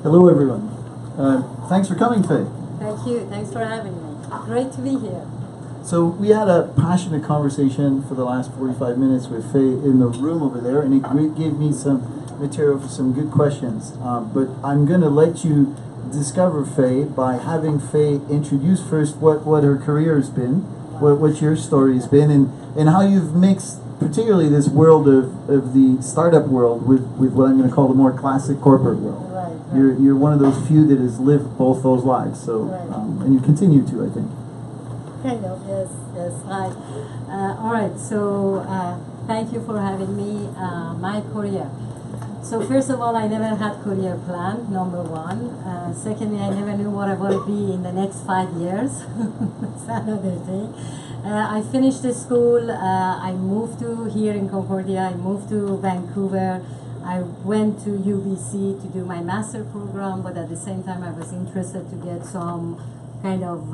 Hello, everyone. Thanks for coming, Fay. Thank you. Thanks for having me. Great to be here. So we had a passionate conversation for the last 45 minutes with Fay in the room over there, and it gave me some material for some good questions. But I'm going to let you discover Fay by having Fay introduce first what her career has been, what your story has been, and how you've mixed particularly this world of the startup world with what I'm going to call the more classic corporate world. Right. You're one of those few that has lived both those lives, so and you continue to, I think. Kind of, yes, right. All right, so thank you for having me. My career. So first of all, I never had career plan, number one. Secondly, I never knew what I want to be in the next 5 years. That's another thing. I finished the school. I moved to here in Concordia. I moved to Vancouver. I went to UBC to do my master program, but at the same time, I was interested to get some kind of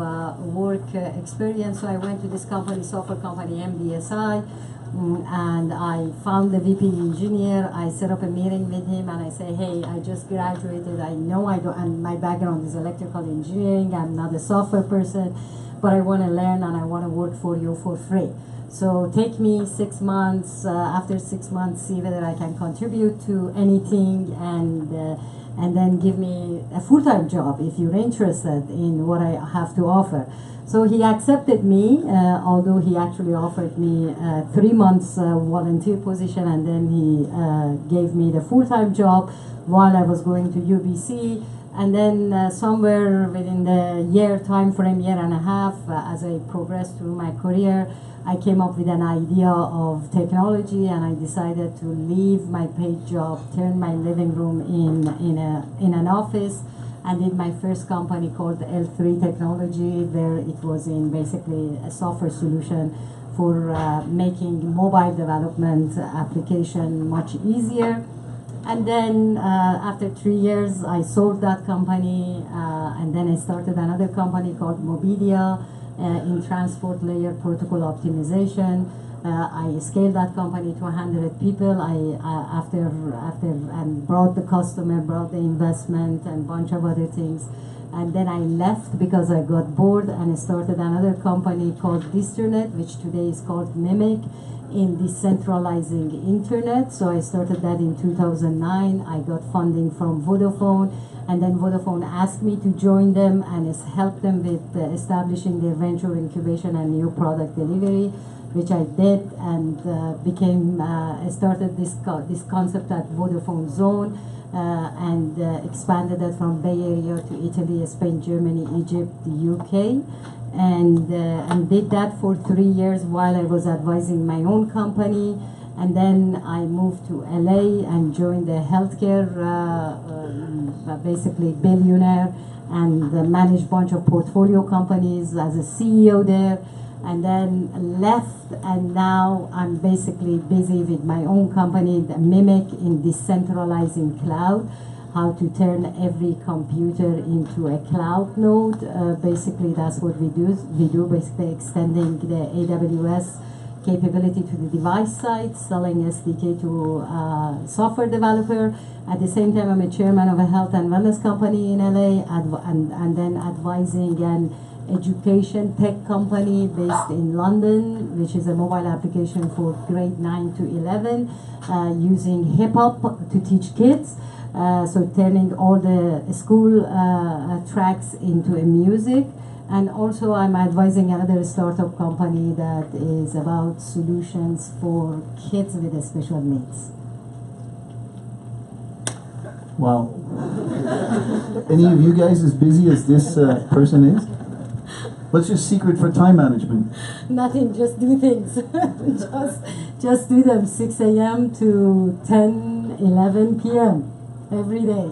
work experience. So I went to this company, software company, MDSI, and I found the VP engineer. I set up a meeting with him and I say, hey, I just graduated. I know I don't, and my background is electrical engineering. I'm not a software person, but I want to learn and I want to work for you for free. So take me 6 months, after 6 months, see whether I can contribute to anything, and then give me a full-time job if you're interested in what I have to offer. So he accepted me, although he actually offered me 3 months volunteer position, and then he gave me the full-time job while I was going to UBC. And then somewhere within the year time frame, year and a half, as I progressed through my career, I came up with an idea of technology, and I decided to leave my paid job, turn my living room in an office, and did my first company called L3 Technology, where it was in basically a software solution for making mobile development application much easier. And then after 3 years, I sold that company, and then I started another company called Mobilia in transport layer protocol optimization. I scaled that company to 100 people. After and brought the customer, brought the investment, and a bunch of other things. And then I left because I got bored and started another company called Disternet, which today is called Mimic, in decentralizing internet. So I started that in 2009. I got funding from Vodafone, and then Vodafone asked me to join them and help them with establishing their venture incubation and new product delivery, which I did, and started this concept at Vodafone Zone, and expanded that from Bay Area to Italy, Spain, Germany, Egypt, the UK, and did that for 3 years while I was advising my own company. And then I moved to LA and joined the healthcare, basically billionaire, and managed a bunch of portfolio companies as a CEO there. And then left, and now I'm basically busy with my own company, the Mimic, in decentralizing cloud, how to turn every computer into a cloud node. Basically, that's what we do. We do basically extending the AWS capability to the device side, selling SDK to software developer. At the same time, I'm a chairman of a health and wellness company in LA, and then advising an education tech company based in London, which is a mobile application for grade 9 to 11, using hip hop to teach kids. So turning all the school tracks into a music. And also I'm advising another startup company that is about solutions for kids with special needs. Wow. Any of you guys as busy as this person is? What's your secret for time management? Nothing, just do things. just do them 6 a.m. to 10, 11 p.m. every day.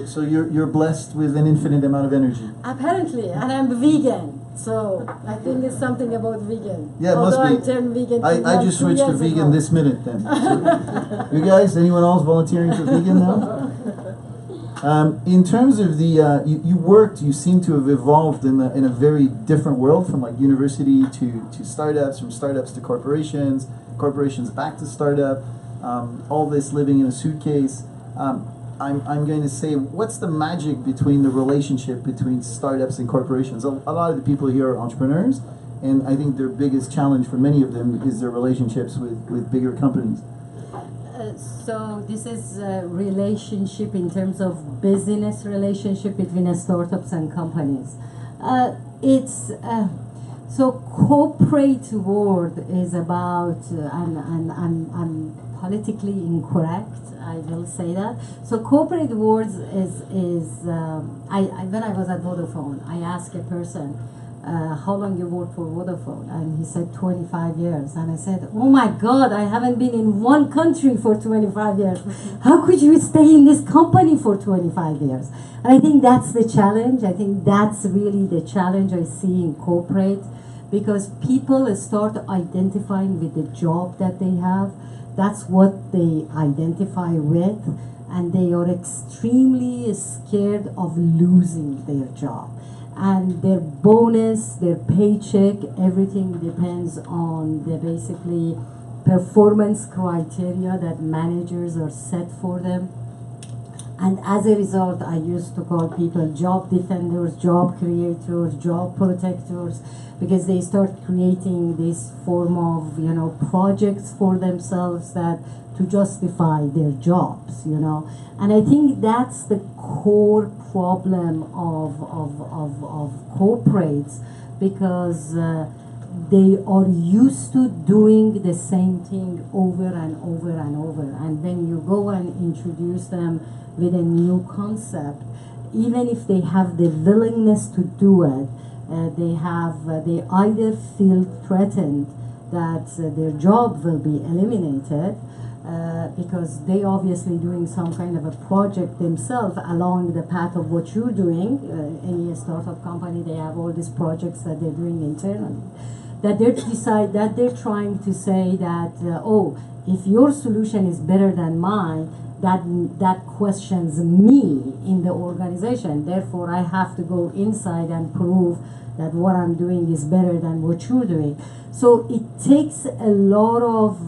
So you're blessed with an infinite amount of energy. Apparently, and I'm vegan, so I think it's something about vegan. Yeah, it Although must be. I turned vegan. I just switched to vegan this minute then. So, you guys, anyone else volunteering for vegan now? In terms of the, you seem to have evolved in a very different world, from like university to startups, from startups to corporations, corporations back to startup, all this living in a suitcase. I'm going to say, what's the magic between the relationship between startups and corporations? A lot of the people here are entrepreneurs, and I think their biggest challenge for many of them is their relationships with bigger companies. So this is a relationship in terms of business relationship between startups and companies. So corporate world is about, and I'm politically incorrect, I will say that. So corporate world is when I was at Vodafone, I asked a person, how long you worked for Vodafone? And he said 25 years. And I said, oh my God, I haven't been in one country for 25 years. How could you stay in this company for 25 years? And I think that's the challenge. I think that's really the challenge I see in corporate, because people start identifying with the job that they have. That's what they identify with, and they are extremely scared of losing their job. And their bonus, their paycheck, everything depends on the basically performance criteria that managers are set for them. And as a result, I used to call people job defenders, job creators, job protectors, because they start creating this form of, projects for themselves that to justify their jobs, And I think that's the core problem of corporates, because they are used to doing the same thing over and over and over. And when you go and introduce them with a new concept, even if they have the willingness to do it, they either feel threatened that their job will be eliminated, because they obviously doing some kind of a project themselves along the path of what you're doing. Any startup company, they have all these projects that they're doing internally. That they're trying to say that, if your solution is better than mine, that questions me in the organization. Therefore, I have to go inside and prove that what I'm doing is better than what you're doing. So it takes a lot of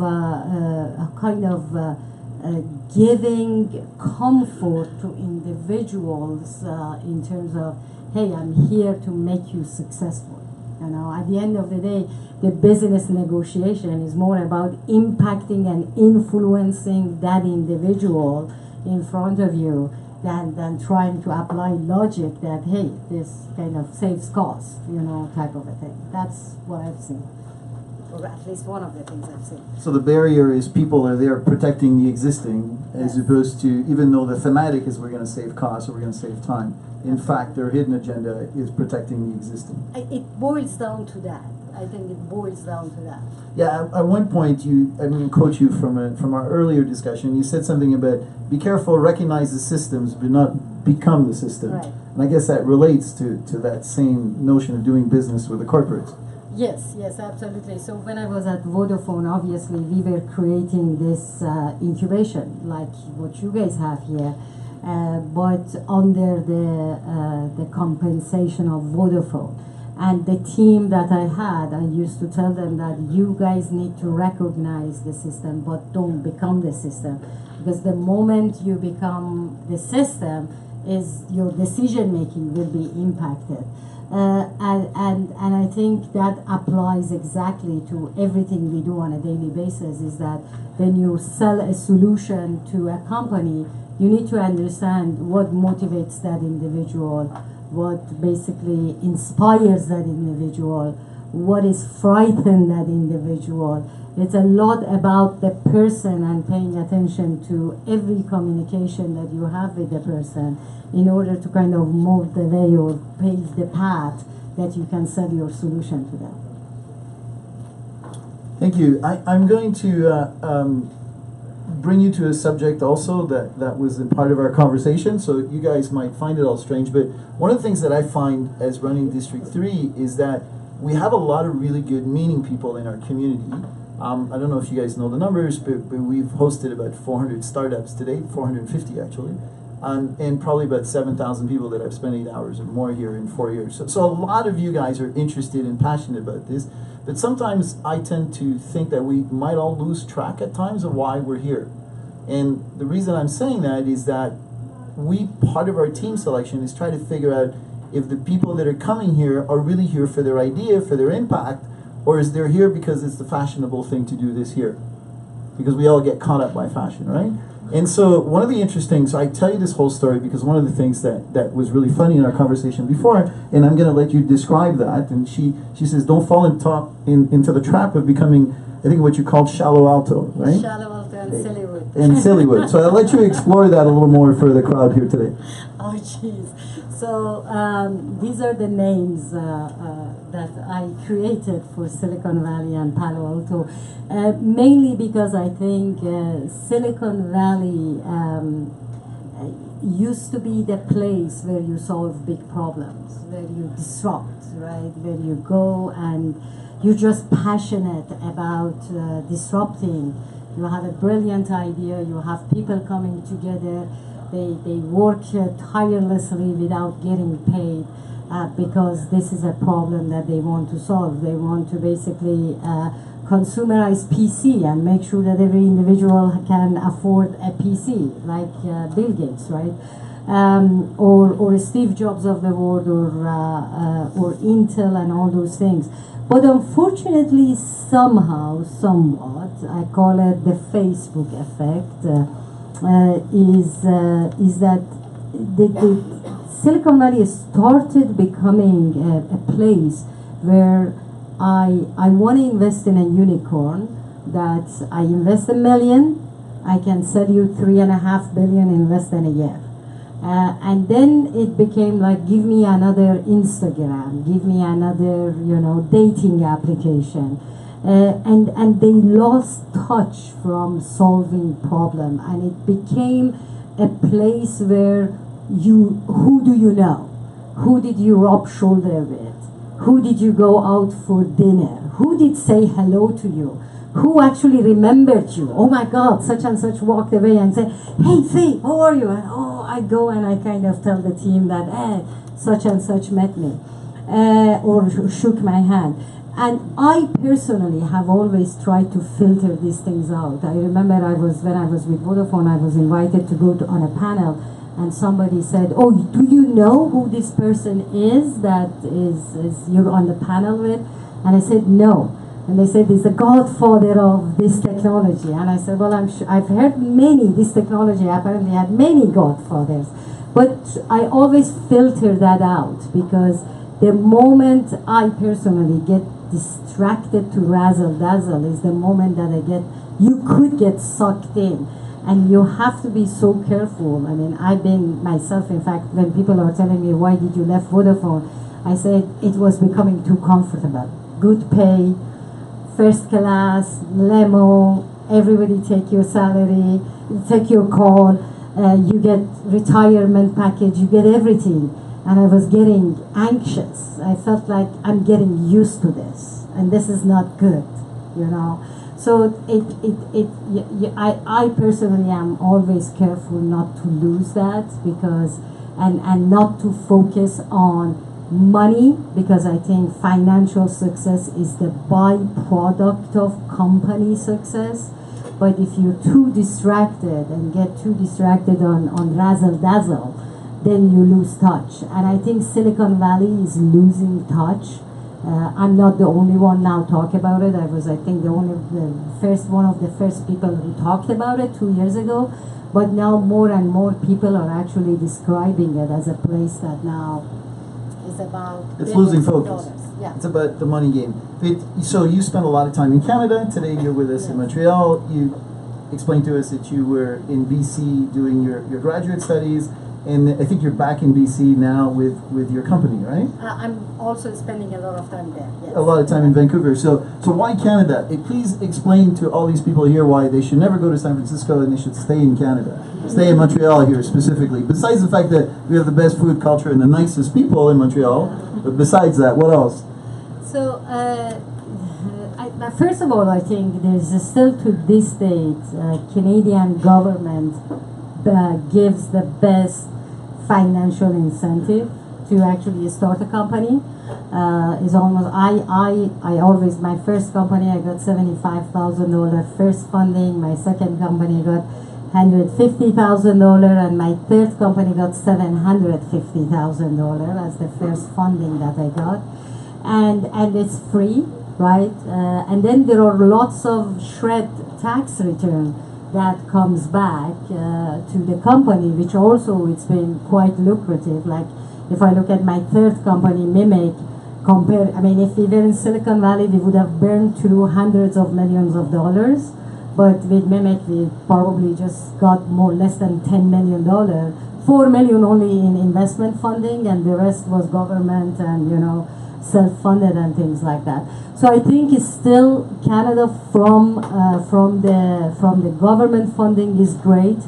giving comfort to individuals in terms of, hey, I'm here to make you successful. At the end of the day, the business negotiation is more about impacting and influencing that individual in front of you than trying to apply logic that, hey, this kind of saves cost, type of a thing. That's what I've seen, or at least one of the things I've seen. So the barrier is people are there protecting the existing, as opposed to, even though the thematic is we're going to save costs or we're going to save time, in fact, their hidden agenda is protecting the existing. It boils down to that. I think it boils down to that. Yeah, at one point, quote you from our earlier discussion, you said something about, be careful, recognize the systems, but not become the system. Right. And I guess that relates to that same notion of doing business with the corporates. Yes, absolutely. So when I was at Vodafone, obviously we were creating this incubation, like what you guys have here, but under the compensation of Vodafone. And the team that I had, I used to tell them that you guys need to recognize the system, but don't become the system. Because the moment you become the system, is your decision making will be impacted. And I think that applies exactly to everything we do on a daily basis, is that when you sell a solution to a company, you need to understand what motivates that individual, what basically inspires that individual, what is frightened that individual. It's a lot about the person and paying attention to every communication that you have with the person in order to kind of move the way or pave the path that you can sell your solution to them. Thank you. I'm going to bring you to a subject also that was in part of our conversation, so you guys might find it all strange, but one of the things that I find as running District 3 is that we have a lot of really good meaning people in our community. I don't know if you guys know the numbers, but we've hosted about 400 startups to date, 450 actually, and probably about 7,000 people that have spent 8 hours or more here in 4 years. So a lot of you guys are interested and passionate about this, but sometimes I tend to think that we might all lose track at times of why we're here. And the reason I'm saying that is that part of our team selection is try to figure out if the people that are coming here are really here for their idea, for their impact, or is they're here because it's the fashionable thing to do this here. Because we all get caught up by fashion, right? And so one of the interesting, so I tell you this whole story because one of the things that was really funny in our conversation before, and I'm going to let you describe that, and she says, don't fall into the trap of becoming, I think what you called shallow alto, right? Shallow alto and sillywood. And sillywood. So I'll let you explore that a little more for the crowd here today. Oh, jeez. So these are the names that I created for Silicon Valley and Palo Alto, mainly because I think Silicon Valley used to be the place where you solve big problems, where you disrupt, right? Where you go and you're just passionate about disrupting. You have a brilliant idea, you have people coming together, they work tirelessly without getting paid because this is a problem that they want to solve. They want to basically consumerize PC and make sure that every individual can afford a PC, like Bill Gates, right? Or Steve Jobs of the world, or Intel and all those things. But unfortunately, somehow, somewhat, I call it the Facebook effect, is that the Silicon Valley started becoming a place where I want to invest in a unicorn, that I invest $1 million, I can sell you $3.5 billion in less than a year. And then it became like, give me another Instagram, give me another, dating application. And they lost touch from solving problem, and it became a place where who do you know? Who did you rub shoulder with? Who did you go out for dinner? Who did say hello to you? Who actually remembered you? Oh my God, such and such walked away and said, hey Faye, how are you? And I go and I kind of tell the team that, such and such met me, or shook my hand. And I personally have always tried to filter these things out. I remember when I was with Vodafone, I was invited to go on a panel, and somebody said, oh, do you know who this person is that is you're on the panel with? And I said, no. And they said, he's the godfather of this technology. And I said, well, I've heard this technology apparently had many godfathers. But I always filter that out, because the moment I personally get distracted to razzle dazzle is the moment that you could get sucked in. And you have to be so careful. I mean, I've been myself, in fact, when people are telling me, why did you left Vodafone? I said, it was becoming too comfortable. Good pay, first class, limo, everybody take your salary, take your call, you get retirement package, you get everything. And I was getting anxious. I felt like I'm getting used to this, and this is not good, So I personally am always careful not to lose that, because and not to focus on money, because I think financial success is the byproduct of company success. But if you're too distracted and get too distracted on razzle dazzle, then you lose touch. And I think Silicon Valley is losing touch. I'm not the only one now talk about it. I was, I think, one of the first people who talked about it 2 years ago. But now more and more people are actually describing it as a place that now is about... It's losing focus. Yeah. It's about the money game. So you spent a lot of time in Canada. Today you're with us in Montreal. You explained to us that you were in BC doing your graduate studies. And I think you're back in BC now with your company, right? I'm also spending a lot of time there. Yes. A lot of time in Vancouver. So why Canada? Please explain to all these people here why they should never go to San Francisco and they should stay in Canada. Stay in Montreal here specifically. Besides the fact that we have the best food culture and the nicest people in Montreal, but besides that, what else? So, first of all, I think there's still to this date, Canadian government gives the best financial incentive to actually start a company. Is almost I always, my first company I got $75,000 first funding. My second company got $150,000, and my third company got $750,000 as the first funding that I got, and it's free, right? And then there are lots of shred tax return that comes back to the company, which also it's been quite lucrative. Like if I look at my third company, Mimic, if we were in Silicon Valley, we would have burned through hundreds of millions of dollars. But with Mimic, we probably just got less than $10 million. $4 million only in investment funding, and the rest was government and self-funded and things like that. So I think it's still Canada from the government funding is great.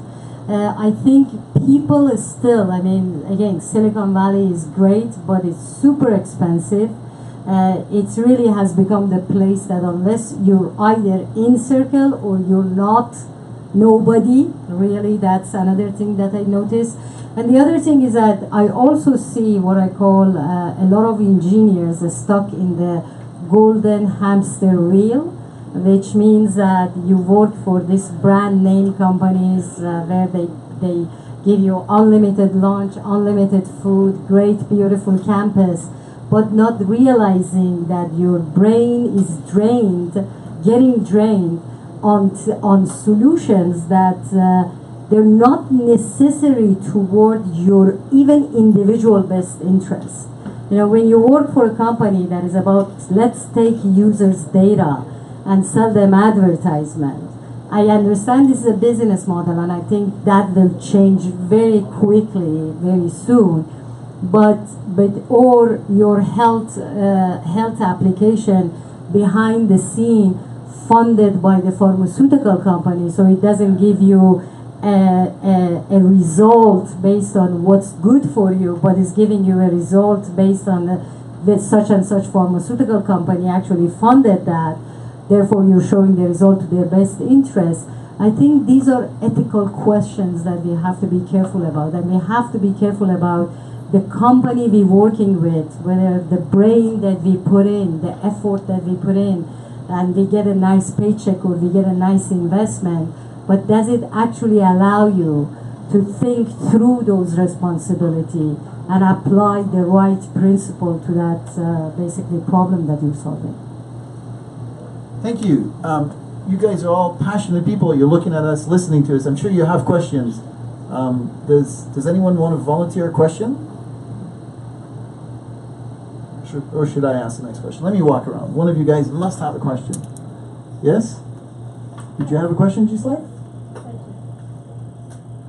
I think people is still, again, Silicon Valley is great, but it's super expensive. It really has become the place that unless you're either in circle or you're not, nobody, really, that's another thing that I noticed. And the other thing is that I also see what I call a lot of engineers stuck in the golden hamster wheel, which means that you work for these brand name companies where they give you unlimited lunch, unlimited food, great, beautiful campus, but not realizing that your brain is getting drained on solutions that they're not necessary toward your even individual best interest. When you work for a company that is about, let's take users' data and sell them advertisement, I understand this is a business model, and I think that will change very quickly, very soon. Or your health application behind the scene funded by the pharmaceutical company, so it doesn't give you a result based on what's good for you, but is giving you a result based on the such and such pharmaceutical company actually funded that, therefore you're showing the result to their best interest. I think these are ethical questions that we have to be careful about, and we have to be careful about the company we're working with, whether the brain that we put in, the effort that we put in, and we get a nice paycheck or we get a nice investment, but does it actually allow you to think through those responsibilities and apply the right principle to that basically problem that you're solving? Thank you. You guys are all passionate people. You're looking at us, listening to us. I'm sure you have questions. Does anyone want to volunteer a question? Or should I ask the next question? Let me walk around. One of you guys must have a question. Yes? Did you have a question, Gisela?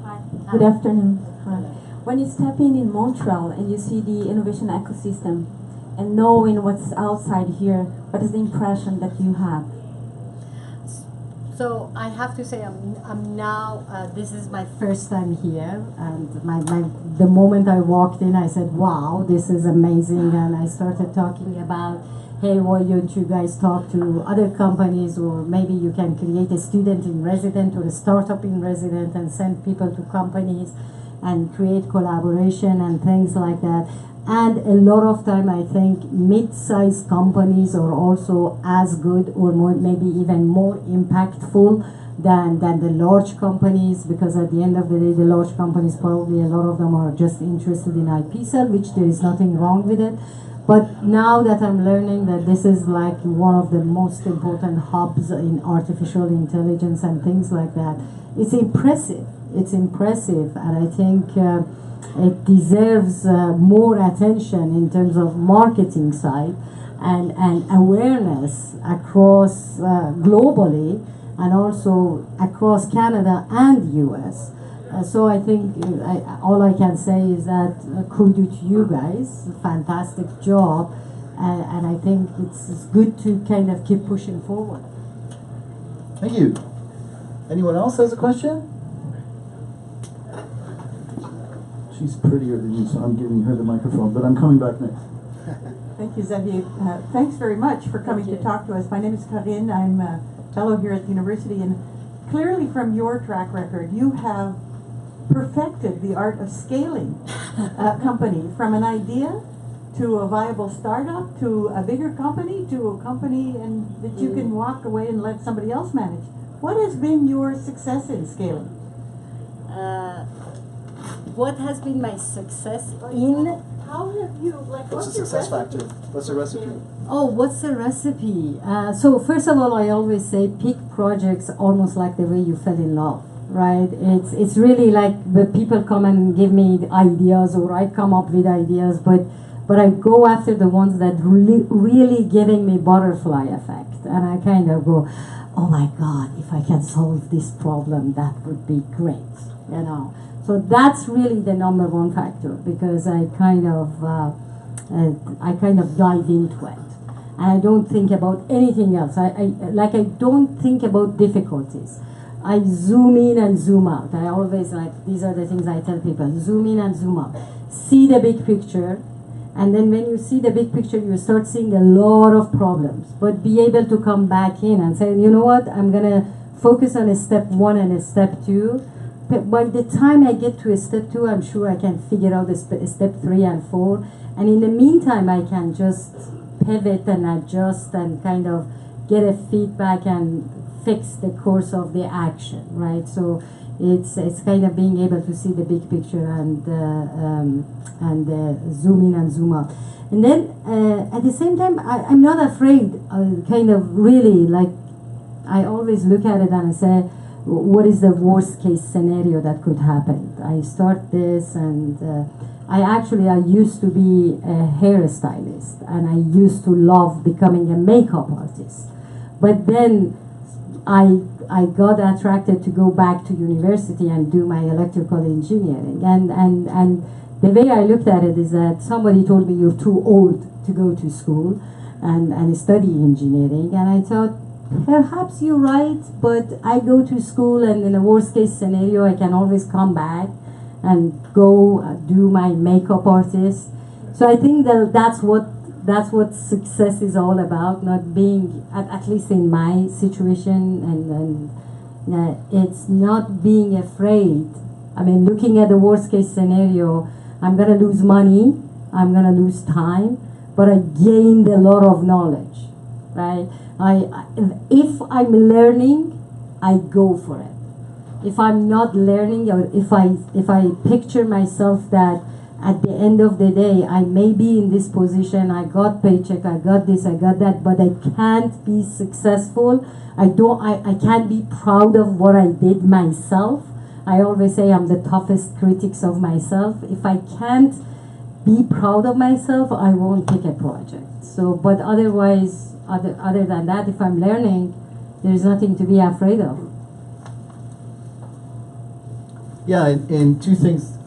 Hi. Good afternoon. Hi. When you step in Montreal and you see the innovation ecosystem and knowing what's outside here, what is the impression that you have? So I have to say I'm now, this is my first time here, and the moment I walked in I said, wow, this is amazing, and I started talking about, hey, why don't you guys talk to other companies, or maybe you can create a student in resident or a startup in resident and send people to companies and create collaboration and things like that. And a lot of time I think mid-sized companies are also as good or more, maybe even more impactful than the large companies, because at the end of the day the large companies, probably a lot of them are just interested in IP sell, which there is nothing wrong with it. But now that I'm learning that this is like one of the most important hubs in artificial intelligence and things like that, it's impressive. It's impressive, and I think it deserves more attention in terms of marketing side and awareness across globally, and also across Canada and US. So I think all I can say is that kudos to you guys, fantastic job, and I think it's good to kind of keep pushing forward. Thank you. Anyone else has a question? She's prettier than you, so I'm giving her the microphone, but I'm coming back next. Thank you, Xavier. Thanks very much for coming to talk to us. My name is Karine. I'm a fellow here at the university, and clearly from your track record, you have perfected the art of scaling a company from an idea to a viable startup to a bigger company to a company and that you can walk away and let somebody else manage. What has been your success in scaling? what has been my success in? How have you, What's the success factor? What's the recipe? Oh, what's the recipe? So first of all, I always say pick projects almost like the way you fell in love, right? It's really like the people come and give me the ideas, or I come up with ideas, but I go after the ones that really giving me butterfly effect, and I kind of go, oh my God, if I can solve this problem, that would be great, you know. So that's really the number one factor, because I kind of dive into it, and I don't think about anything else. I don't think about difficulties. I zoom in and zoom out. I always these are the things I tell people: zoom in and zoom out. See the big picture, and then when you see the big picture, you start seeing a lot of problems. But be able to come back in and say, you know what? I'm gonna focus on a step 1 and a step 2. By the time I get to a step 2, I'm sure I can figure out a step 3 and 4. And in the meantime, I can just pivot and adjust and kind of get a feedback and fix the course of the action, right? So it's kind of being able to see the big picture and zoom in and zoom out. And then at the same time, I'm not afraid. Kind of really I always look at it and I say, what is the worst case scenario that could happen? I start this, and I used to be a hairstylist, and I used to love becoming a makeup artist. But then I got attracted to go back to university and do my electrical engineering. And the way I looked at it is that somebody told me, you're too old to go to school and study engineering. And I thought, perhaps you're right, but I go to school, and in a worst case scenario, I can always come back and go do my makeup artist. So I think that's what success is all about, not being, at least in my situation, and it's not being afraid. I mean, looking at the worst case scenario, I'm gonna lose money, I'm gonna lose time, but I gained a lot of knowledge, right? If I'm learning, I go for it. If I'm not learning, or if I picture myself that at the end of the day, I may be in this position, I got paycheck, I got this, I got that, but I can't be successful. I can't be proud of what I did myself. I always say I'm the toughest critics of myself. If I can't be proud of myself, I won't pick a project. So, but otherwise, other than that, if I'm learning, there's nothing to be afraid of. Yeah, and two things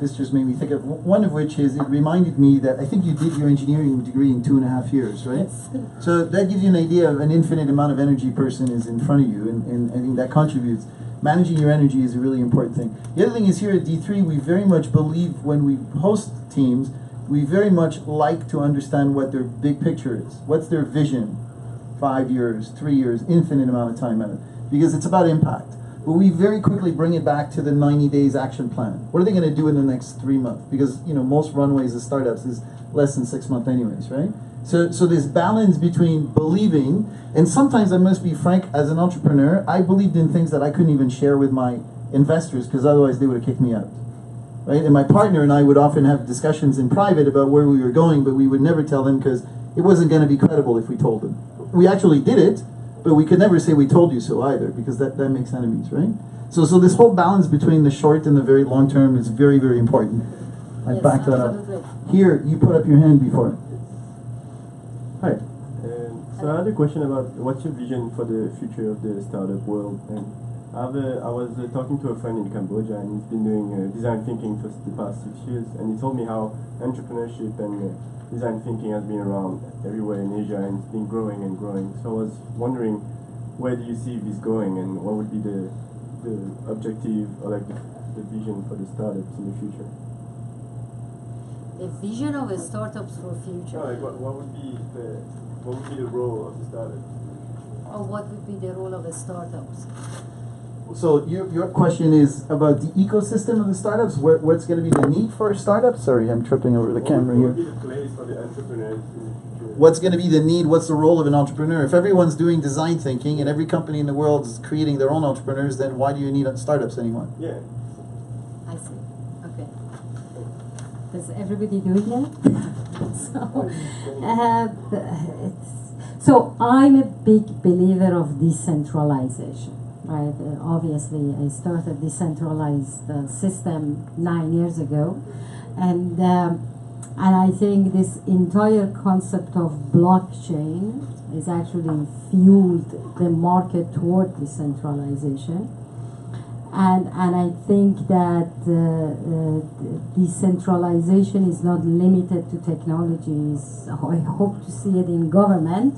this just made me think of. One of which is, it reminded me that I think you did your engineering degree in 2.5 years, right? Yes. So that gives you an idea of an infinite amount of energy person is in front of you, and I think that contributes. Managing your energy is a really important thing. The other thing is, here at D3, we very much believe, when we host teams, we very much like to understand what their big picture is. What's their vision? 5 years, 3 years, infinite amount of time out. Because it's about impact. But we very quickly bring it back to the 90 days action plan. What are they going to do in the next 3 months? Because most runways of startups is less than 6 months anyways, right? So this balance between believing, and sometimes I must be frank, as an entrepreneur, I believed in things that I couldn't even share with my investors, because otherwise they would have kicked me out. Right? And my partner and I would often have discussions in private about where we were going, but we would never tell them, because it wasn't going to be credible if we told them. We actually did it, but we could never say we told you so either, because that makes enemies, right? So this whole balance between the short and the very long term is very, very important. I Yes, backed that absolutely. up. Here, you put up your hand before. Hi. So I had a question about what's your vision for the future of the startup world. And I was talking to a friend in Cambodia, and he's been doing design thinking for the past 6 years, and he told me how entrepreneurship and design thinking has been around everywhere in Asia, and it's been growing and growing. So I was wondering, where do you see this going, and what would be the objective, or the vision for the startups in the future? The vision of a startups for future. What would be the role of the startup? Or what would be the role of a startups? So your question is about the ecosystem of the startups. What's going to be the need for startups? Sorry, I'm tripping over the camera here. What would be the place for the entrepreneurs in the future? What's going to be the need? What's the role of an entrepreneur? If everyone's doing design thinking and every company in the world is creating their own entrepreneurs, then why do you need startups anymore? Yeah. see. Okay. Does everybody do it yet? So I'm a big believer of decentralization, right? Obviously, I started decentralized system 9 years ago, and I think this entire concept of blockchain is actually fueled the market toward decentralization. And I think that decentralization is not limited to technologies. I hope to see it in government,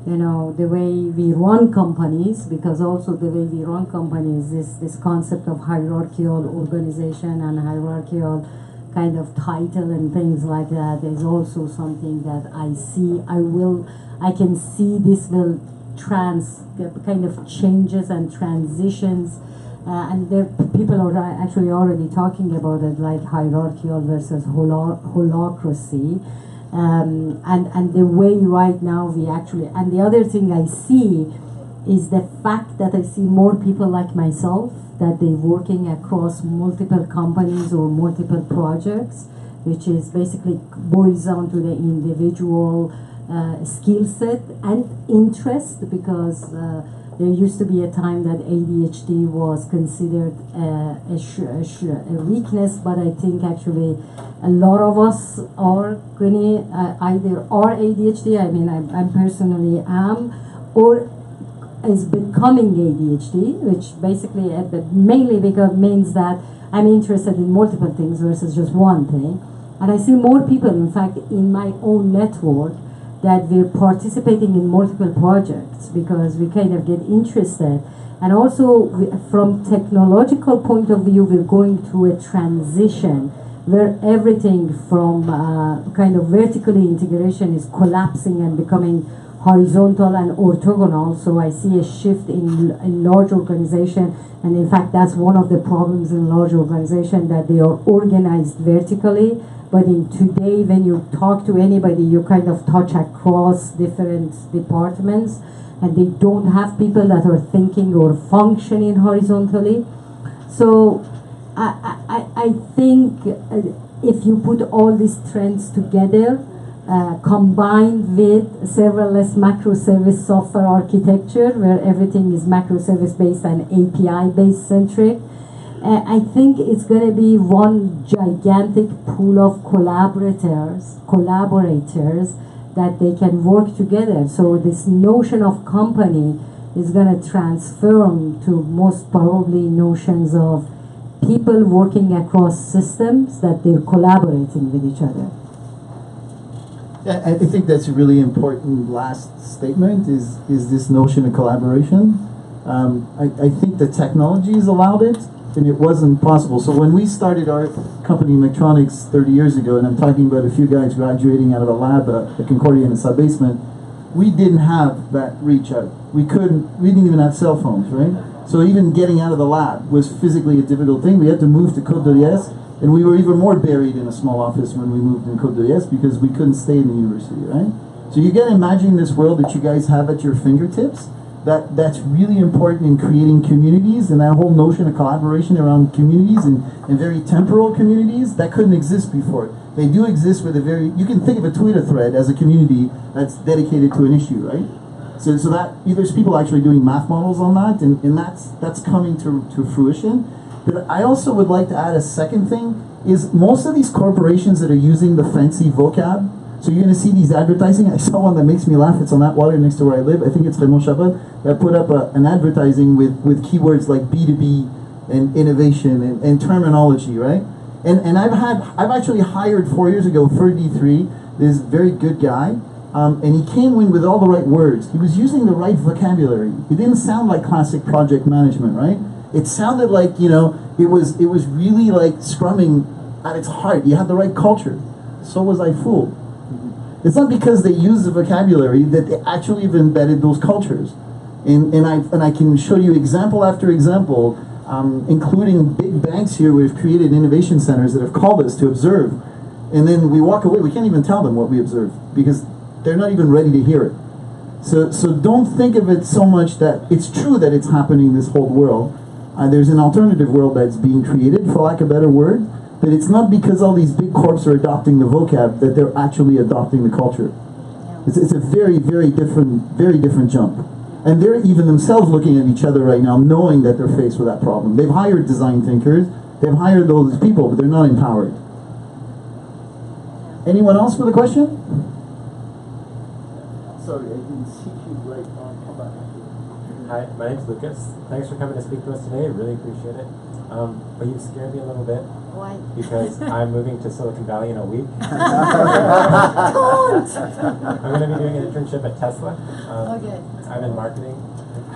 you know, the way we run companies, because also the way we run companies is this concept of hierarchical organization and hierarchical kind of title and things like that is also something that I see. I can see this will kind of changes and transitions. And there people are actually already talking about it, like hierarchical versus holacracy, and the way right now we actually. And the other thing I see is the fact that I see more people like myself that they're working across multiple companies or multiple projects, which is basically boils down to the individual skill set and interest, because. There used to be a time that ADHD was considered a weakness, but I think actually a lot of us are going either are ADHD, I mean I personally am, or is becoming ADHD, which basically mainly because means that I'm interested in multiple things versus just one thing. And I see more people, in fact, in my own network that we're participating in multiple projects because we kind of get interested. And also from technological point of view, we're going through a transition where everything from kind of vertically integration is collapsing and becoming horizontal and orthogonal. So I see a shift in large organization, and in fact that's one of the problems in large organization, that they are organized vertically. But in today, when you talk to anybody, you kind of touch across different departments, and they don't have people that are thinking or functioning horizontally. So I think if you put all these trends together, combined with serverless microservice software architecture, where everything is microservice based and API based centric, I think it's going to be one gigantic pool of collaborators that they can work together. So this notion of company is going to transform to most probably notions of people working across systems that they're collaborating with each other. Yeah, I think that's a really important last statement, is this notion of collaboration. I think the technology has allowed it, and it wasn't possible. So when we started our company, Metronics, 30 years ago, and I'm talking about a few guys graduating out of a lab at Concordia in a sub-basement, we didn't have that reach out. We didn't even have cell phones, right? So even getting out of the lab was physically a difficult thing. We had to move to Côte d'Oliès, and we were even more buried in a small office when we moved in Côte d'Oliès because we couldn't stay in the university, right? So you can imagine this world that you guys have at your fingertips. That's really important in creating communities, and that whole notion of collaboration around communities and very temporal communities, that couldn't exist before. They do exist with you can think of a Twitter thread as a community that's dedicated to an issue, right? So that there's people actually doing math models on that, and that's coming to fruition. But I also would like to add a second thing, is most of these corporations that are using the fancy vocab, so you're going to see these advertising. I saw one that makes me laugh. It's on that water next to where I live. I think it's Raymond Chabot that put up an advertising with keywords like B2B and innovation and terminology, right? And I've actually hired 4 years ago for D3 this very good guy, and he came in with all the right words. He was using the right vocabulary. It didn't sound like classic project management, right? It sounded like, it was really like Scrumming at its heart. You had the right culture. So was I fooled. It's not because they use the vocabulary that they actually have embedded those cultures. And I can show you example after example, including big banks here. We've created innovation centers that have called us to observe. And then we walk away. We can't even tell them what we observe because they're not even ready to hear it. So don't think of it so much that it's true that it's happening in this whole world. There's an alternative world that's being created, for lack of a better word, but it's not because all these big corps are adopting the vocab that they're actually adopting the culture. It's a very, very different jump. And they're even themselves looking at each other right now, knowing that they're faced with that problem. They've hired design thinkers, they've hired those people, but they're not empowered. Anyone else with a question? Sorry, I didn't see you right on. Hi, my name's Lucas. Thanks for coming to speak to us today. Really appreciate it. But you scared me a little bit. Why? Because I'm moving to Silicon Valley in a week. Don't! I'm going to be doing an internship at Tesla. Okay. I'm in marketing.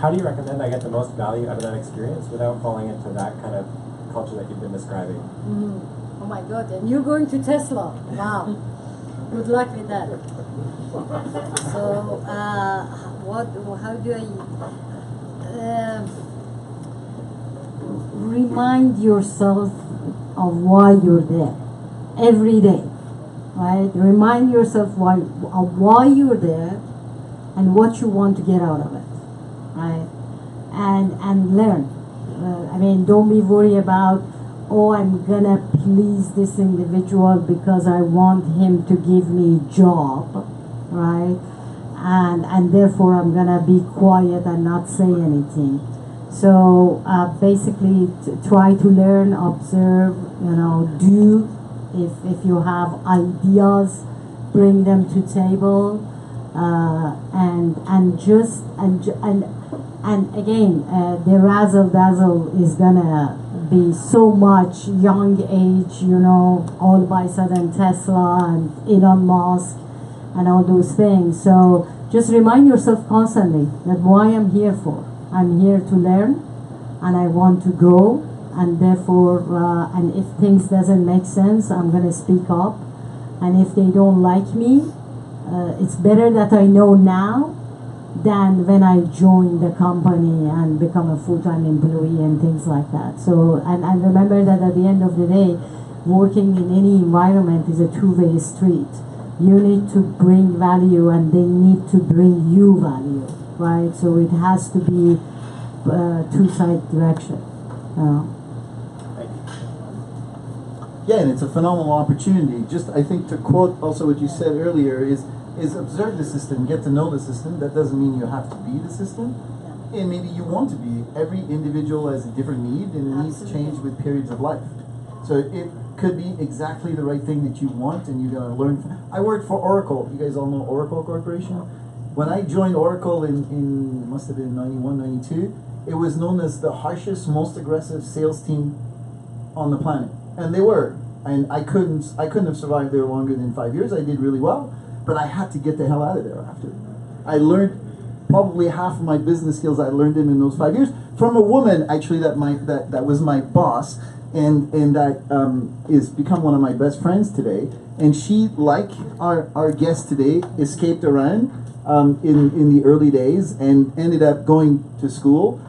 How do you recommend I get the most value out of that experience without falling into that kind of culture that you've been describing? Mm-hmm. Oh my God, and you're going to Tesla. Wow. Good luck with that. So, how do I remind yourself of why you're there every day, right? Remind yourself of why you're there and what you want to get out of it, right? And learn. I mean, don't be worried about, oh, I'm gonna please this individual because I want him to give me a job, right? And therefore I'm gonna be quiet and not say anything. So basically, try to learn, observe, do. If you have ideas, bring them to table, and again, the razzle dazzle is gonna be so much young age, all by sudden Tesla and Elon Musk and all those things. So just remind yourself constantly that why I'm here for. I'm here to learn, and I want to grow, and therefore, and if things doesn't make sense, I'm gonna speak up. And if they don't like me, it's better that I know now than when I join the company and become a full-time employee and things like that. So, and remember that at the end of the day, working in any environment is a two-way street. You need to bring value, and they need to bring you value, right? So it has to be two-side direction. Yeah, and it's a phenomenal opportunity. Just, I think, to quote also what you said earlier is observe the system, get to know the system. That doesn't mean you have to be the system. And maybe you want to be. Every individual has a different need, and needs change with periods of life. So it could be exactly the right thing that you want, and you're going to learn. I worked for Oracle. You guys all know Oracle Corporation? When I joined Oracle in must have been 91, 92, it was known as the harshest, most aggressive sales team on the planet. And they were. And I couldn't have survived there longer than 5 years. I did really well, but I had to get the hell out of there after. I learned probably half of my business skills. I learned them in those 5 years from a woman actually that was my boss, and that is become one of my best friends today. And she, like our guest today, escaped Iran in the early days and ended up going to school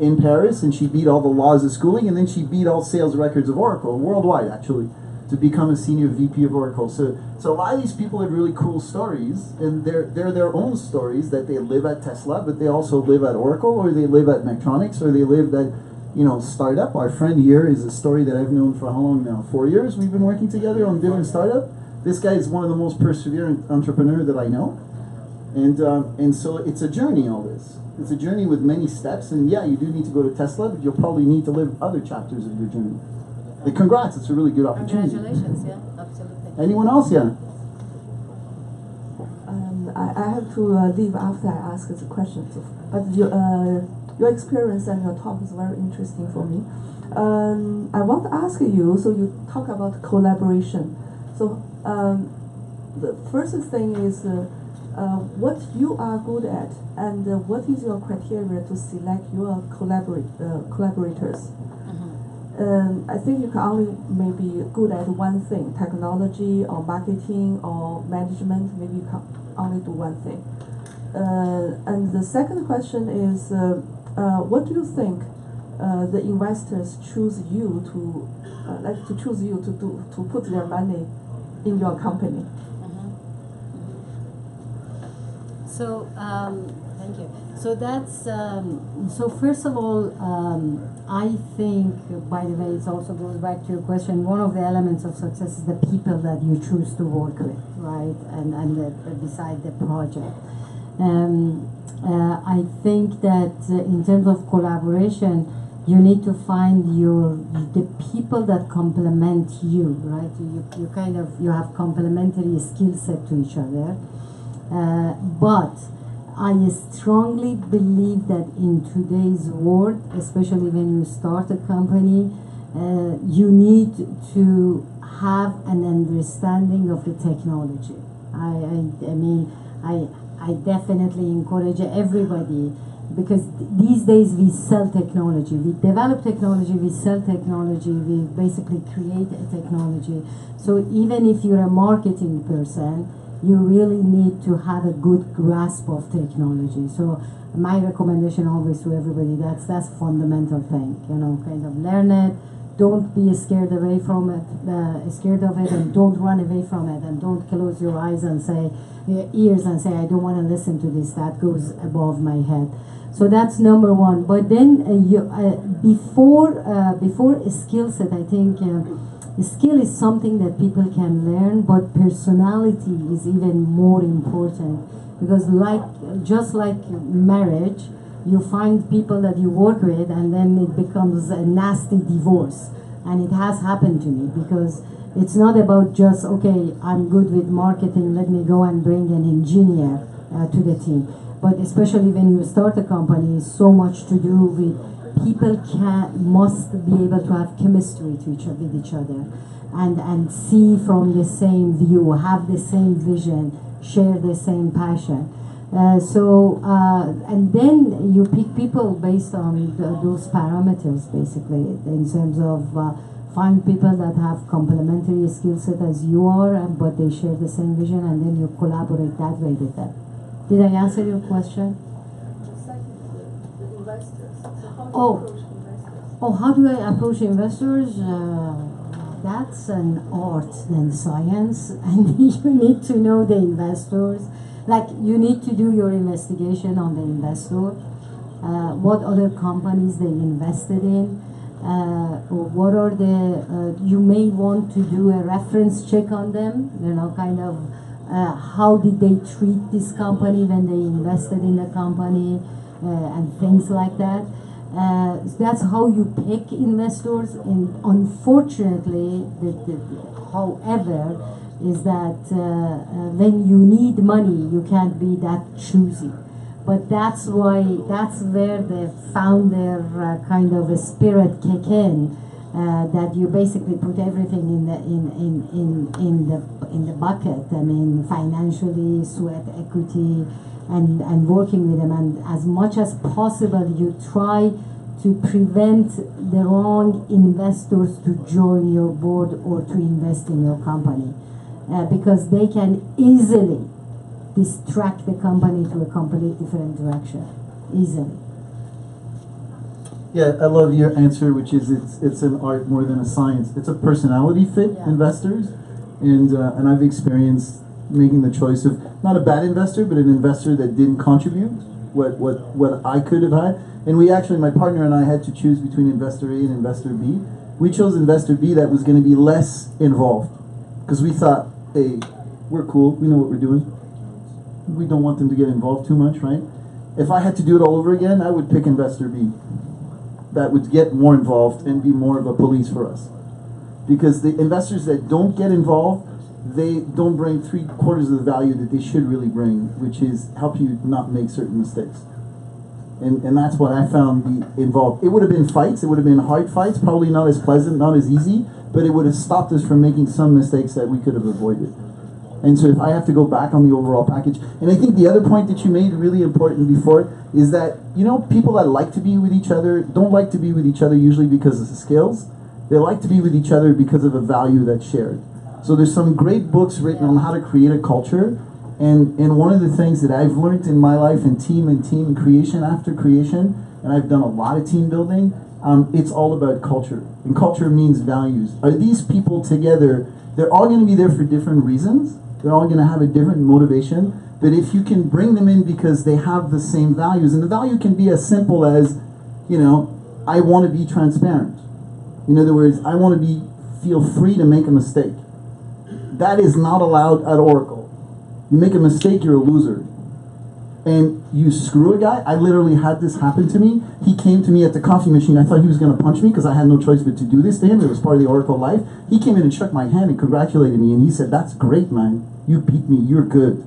in Paris, and she beat all the laws of schooling, and then she beat all sales records of Oracle worldwide, actually, to become a senior VP of Oracle. So a lot of these people have really cool stories, and they're their own stories, that they live at Tesla, but they also live at Oracle, or they live at Medtronics, or they live at startup. Our friend here is a story that I've known for how long now? 4 years we've been working together on different startup. This guy is one of the most perseverant entrepreneurs that I know, and so it's a journey. All this. It's a journey with many steps, and yeah, you do need to go to Tesla, but you'll probably need to live other chapters of your journey. And congrats, it's a really good opportunity. Congratulations, yeah, absolutely. Anyone else, yeah? I have to leave after I ask the questions, but your experience and your talk is very interesting for me. I want to ask you, so you talk about collaboration. So the first thing is what you are good at, and what is your criteria to select your collaborators? I think you can only maybe good at one thing, technology or marketing or management. Maybe you can only do one thing. And the second question is, what do you think the investors choose you to to put their money in your company? So Thank you. So that's so. First of all, I think, by the way, it also goes back to your question. One of the elements of success is the people that you choose to work with, right? And beside the project. I think that in terms of collaboration, you need to find the people that complement you, right? You kind of you have complementary skill set to each other, but I strongly believe that in today's world, especially when you start a company, you need to have an understanding of the technology. I definitely encourage everybody, because these days we sell technology. We develop technology, we sell technology, we basically create a technology. So even if you're a marketing person, you really need to have a good grasp of technology. So my recommendation always to everybody, that's fundamental thing, kind of learn it. Don't be scared of it, and don't run away from it, and don't close your eyes and say, your ears and say, I don't want to listen to this, that goes above my head. So that's number one. But then before a skill set, I think skill is something that people can learn, but personality is even more important, because just like marriage, you find people that you work with and then it becomes a nasty divorce. And it has happened to me, because it's not about just, okay, I'm good with marketing, let me go and bring an engineer to the team. But especially when you start a company, so much to do with people must be able to have chemistry with each other, and see from the same view, have the same vision, share the same passion. And then you pick people based on those parameters, basically, in terms of find people that have complementary skill set as you are, but they share the same vision, and then you collaborate that way with them. Did I answer your question? The investors. So How do I approach investors? That's an art than science, and you need to know the investors. Like, you need to do your investigation on the investor, what other companies they invested in, what are you may want to do a reference check on them, kind of how did they treat this company when they invested in the company, and things like that. That's how you pick investors. And unfortunately, however, is that when you need money, you can't be that choosy. But that's where the founder kind of a spirit kick in, that you basically put everything in the bucket. I mean, financially, sweat equity, and working with them, and as much as possible, you try to prevent the wrong investors to join your board or to invest in your company. Because they can easily distract the company to a completely different direction, easily. Yeah, I love your answer, which is it's an art more than a science. It's a personality fit, Yeah. investors, and I've experienced making the choice of not a bad investor, but an investor that didn't contribute what I could have had. And we actually, my partner and I, had to choose between investor A and investor B. We chose investor B that was going to be less involved, because we thought, hey, we're cool, we know what we're doing. We don't want them to get involved too much, right? If I had to do it all over again, I would pick investor B. That would get more involved and be more of a police for us. Because the investors that don't get involved, they don't bring 3/4 of the value that they should really bring, which is help you not make certain mistakes. And that's what I found involved. It would have been fights, it would have been hard fights, probably not as pleasant, not as easy, but it would have stopped us from making some mistakes that we could have avoided. And so if I have to go back on the overall package, and I think the other point that you made really important before is that, people that like to be with each other don't like to be with each other usually because of the skills. They like to be with each other because of a value that's shared. So there's some great books written on how to create a culture, and one of the things that I've learned in my life in team and creation after creation, and I've done a lot of team building, it's all about culture. And culture means values. Are these people together? They're all going to be there for different reasons, They're all going to have a different motivation. But if you can bring them in because they have the same values, and the value can be as simple as, I want to be transparent. In other words, I want to feel free to make a mistake. That is not allowed at Oracle. You make a mistake, you're a loser. And you screw a guy. I literally had this happen to me. He came to me at the coffee machine. I thought he was going to punch me because I had no choice but to do this to him. It was part of the Oracle life. He came in and shook my hand and congratulated me. And he said, "That's great, man. You beat me. You're good."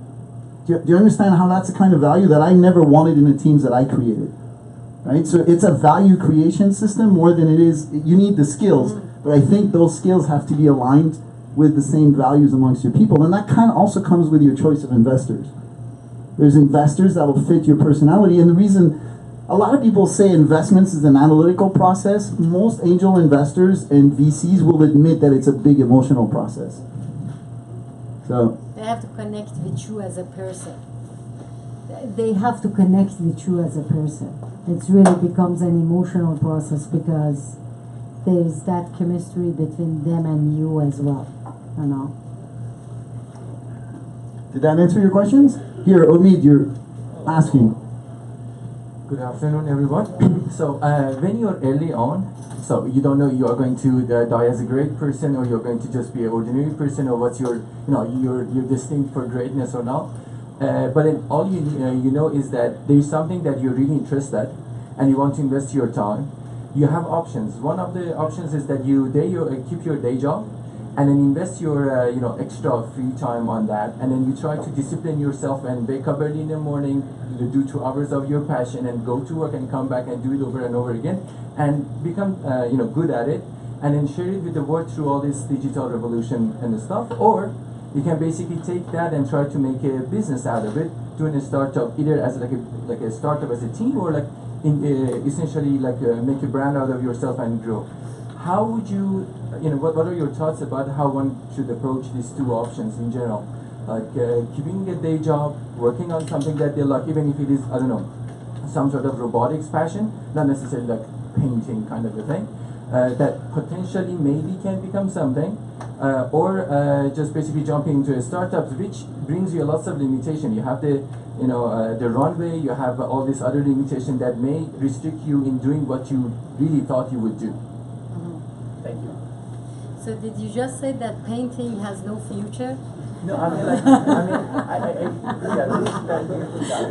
Do you understand how that's the kind of value that I never wanted in the teams that I created? Right? So it's a value creation system more than it is. You need the skills, but I think those skills have to be aligned with the same values amongst your people. And that kind of also comes with your choice of investors. There's investors that will fit your personality. And the reason a lot of people say investments is an analytical process, most angel investors and VCs will admit that it's a big emotional process. So they have to connect with you as a person. They have to connect with you as a person. It really becomes an emotional process because there's that chemistry between them and you as well. Did that answer your questions? Here, Omid, you're asking. Good afternoon, everyone. So, when you're early on, so you don't know you are going to die as a great person, or you're going to just be an ordinary person, or what's your, you're destined for greatness or not. But then all you know is that there is something that you're really interested, and you want to invest your time. You have options. One of the options is that you keep your day job, and then invest your extra free time on that, and then you try to discipline yourself and wake up early in the morning, do 2 hours of your passion, and go to work and come back and do it over and over again, and become good at it, and then share it with the world through all this digital revolution and stuff. Or you can basically take that and try to make a business out of it, doing a startup either as like a startup as a team, or essentially make a brand out of yourself and grow. How would you, what are your thoughts about how one should approach these 2 options in general? Like keeping a day job, working on something that they like, even if it is, I don't know, some sort of robotics passion, not necessarily like painting kind of a thing, that potentially maybe can become something, or just basically jumping into a startup, which brings you lots of limitation. You have the runway, you have all these other limitations that may restrict you in doing what you really thought you would do. Thank you. So did you just say that painting has no future? No, I mean,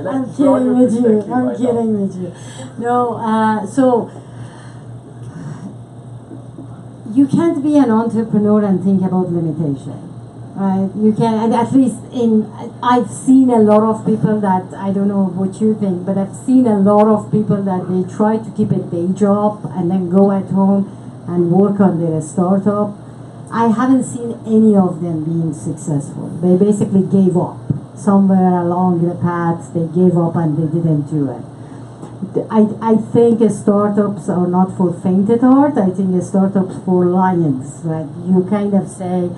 I'm kidding with you. I'm kidding with you. No, so you can't be an entrepreneur and think about limitation, right? You can, at least I've seen a lot of people that, I don't know what you think, but I've seen a lot of people that they try to keep a day job and then go at home and work on their startup. I haven't seen any of them being successful. They basically gave up. Somewhere along the path, they gave up and they didn't do it. I think startups are not for faint at heart. I think startups for lions. Right? You kind of say,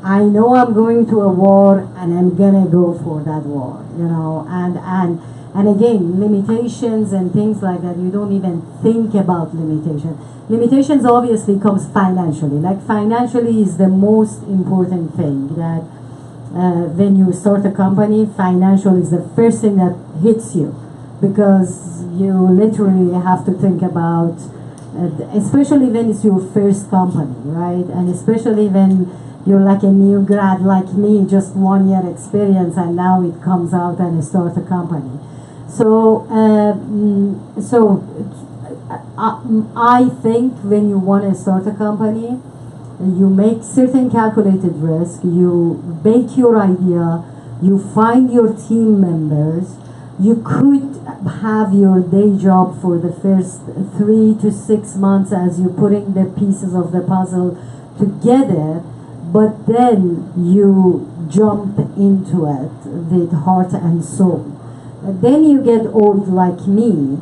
I know I'm going to a war and I'm gonna go for that war. And again, limitations and things like that, you don't even think about limitation. Limitations obviously comes financially. Like financially is the most important thing, that when you start a company, financial is the first thing that hits you, because you literally have to think about, especially when it's your first company, right? And especially when you're like a new grad like me, just 1 year experience, and now it comes out and start a company. So, I think when you want to start a company, you make certain calculated risk, you bake your idea, you find your team members. You could have your day job for the first 3 to 6 months as you're putting the pieces of the puzzle together, but then you jump into it with heart and soul. Then you get old like me,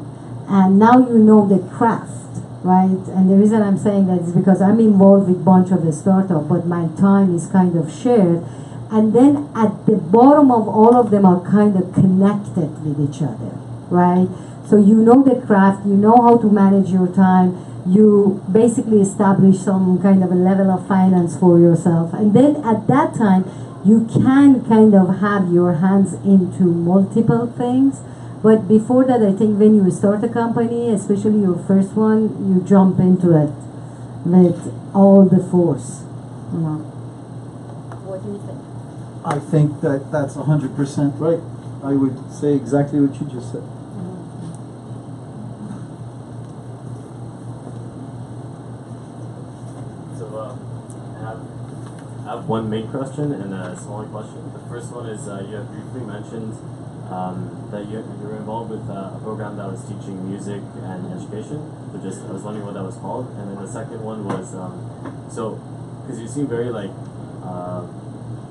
and now you know the craft, right? And the reason I'm saying that is because I'm involved with a bunch of the startup, but my time is kind of shared. And then at the bottom of all of them are kind of connected with each other, right? So you know the craft, you know how to manage your time, you basically establish some kind of a level of finance for yourself. And then at that time, you can kind of have your hands into multiple things. But before that, I think when you start a company, especially your first one, you jump into it with all the force. You know. What do you think? I think that that's 100% right. I would say exactly what you just said. I have one main question and a smaller question. The first one is you have briefly mentioned that you were involved with a program that was teaching music and education. So just I was wondering what that was called. And then the second one was so because you seem very like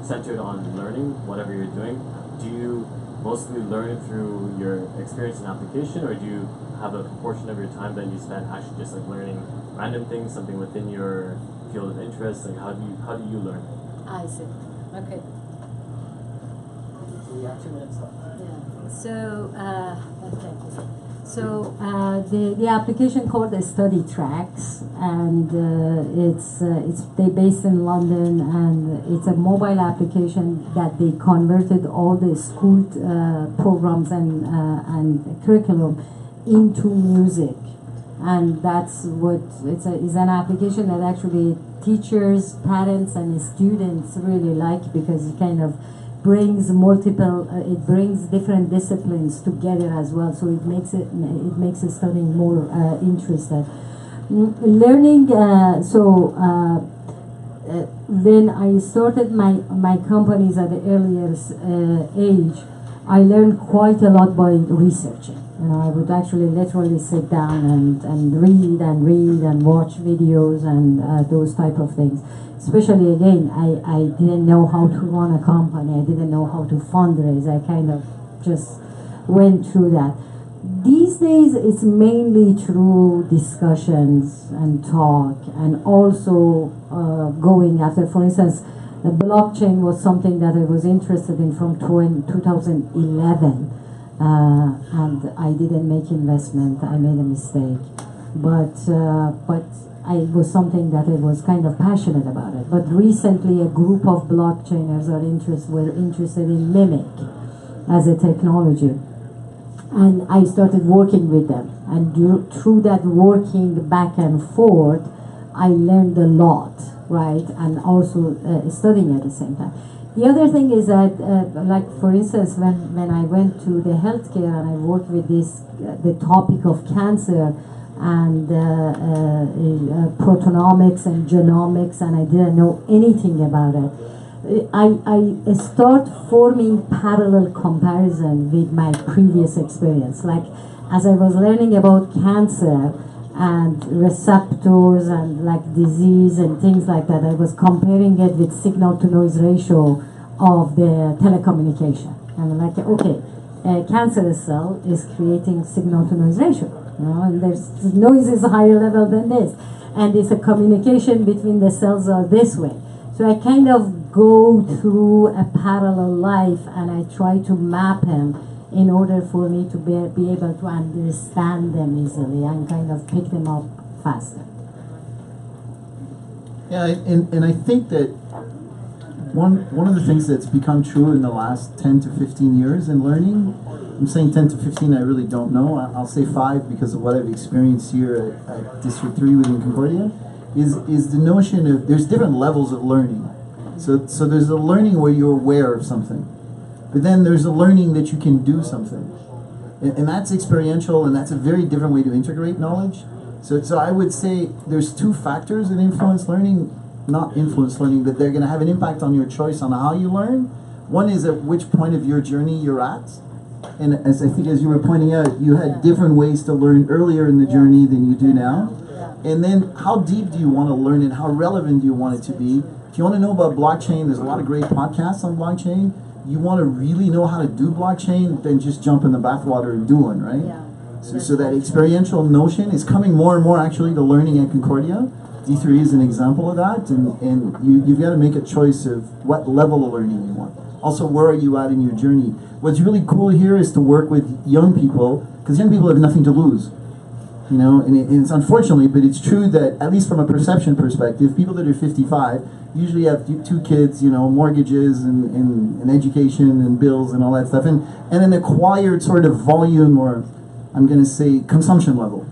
centered on learning whatever you're doing. Do you mostly learn it through your experience and application, or do you have a proportion of your time that you spend actually just like learning random things, something within your field of interest? Like how do you learn? I see. Okay. So we have 2 minutes left. Yeah. So the application called the Study Tracks, and it's they based in London, and it's a mobile application that they converted all the school programs and curriculum into music. And that's what it's an application that actually teachers, parents, and students really like, because it kind of brings it brings different disciplines together as well. So it makes the studying more interesting. Learning. When I started my companies at the earliest age, I learned quite a lot by researching. You know, I would actually literally sit down and read and watch videos and those type of things. Especially again, I didn't know how to run a company. I didn't know how to fundraise. I kind of just went through that. These days, it's mainly through discussions and talk, and also going after, for instance, the blockchain was something that I was interested in from 2011. And I didn't make investment. I made a mistake, but it was something that I was kind of passionate about it. But recently, a group of blockchainers were interested in Mimic as a technology, and I started working with them. And through that working back and forth, I learned a lot, right? And also studying at the same time. The other thing is that, like for instance, when I went to the healthcare and I worked with the topic of cancer and proteomics and genomics, and I didn't know anything about it, I start forming parallel comparison with my previous experience. Like as I was learning about cancer and receptors and like disease and things like that, I was comparing it with signal to noise ratio of the telecommunication. And I'm like, okay, a cancer cell is creating signal to noise ratio, you know, and there's noise is a higher level than this, and it's a communication between the cells are this way. So I kind of go through a parallel life, and I try to map him in order for me to be able to understand them easily and kind of pick them up faster. Yeah, and I think that one of the things that's become true in the last 10 to 15 years in learning, I'm saying 10 to 15, I really don't know, I'll say 5 because of what I've experienced here at District 3 within Concordia, is the notion of there's different levels of learning. So there's a learning where you're aware of something, but then there's a learning that you can do something. And that's experiential, and that's a very different way to integrate knowledge. So I would say there's 2 factors that influence learning, not influence learning, but they're going to have an impact on your choice on how you learn. One is at which point of your journey you're at. And as I think as you were pointing out, you had different ways to learn earlier in the journey than you do now. And then how deep do you want to learn it? How relevant do you want it to be? If you want to know about blockchain, there's a lot of great podcasts on blockchain. You want to really know how to do blockchain, then just jump in the bathwater and do one, right? Yeah. So that experiential notion is coming more and more actually to learning at Concordia. D3 is an example of that, and you've got to make a choice of what level of learning you want. Also, where are you at in your journey? What's really cool here is to work with young people, because young people have nothing to lose. You know, and it's unfortunately, but it's true that at least from a perception perspective, people that are 55 usually have two kids, you know, mortgages and education and bills and all that stuff, and an acquired sort of volume, or I'm going to say consumption level,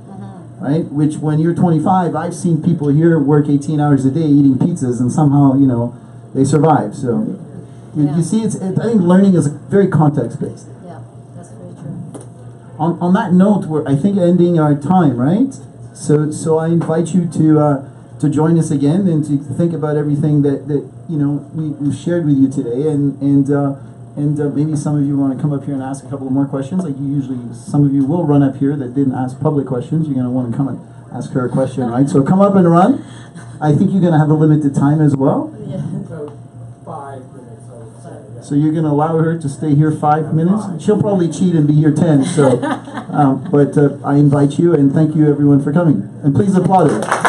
right? Which when you're 25, I've seen people here work 18 hours a day eating pizzas, and somehow, you know, they survive. So you see, I think learning is very context based. Yeah, that's very true. On that note, we're, I think, ending our time, right? So I invite you to join us again and to think about everything that you know we've shared with you today, and maybe some of you want to come up here and ask a couple of more questions. Like some of you will run up here that didn't ask public questions. You're going to want to come and ask her a question, right? So come up and run. I think you're going to have a limited time as well. Yeah. So 5 minutes, I would say. Yeah. So you're going to allow her to stay here 5 minutes? She'll probably cheat and be here 10. So, but I invite you, and thank you everyone for coming. And please applaud her.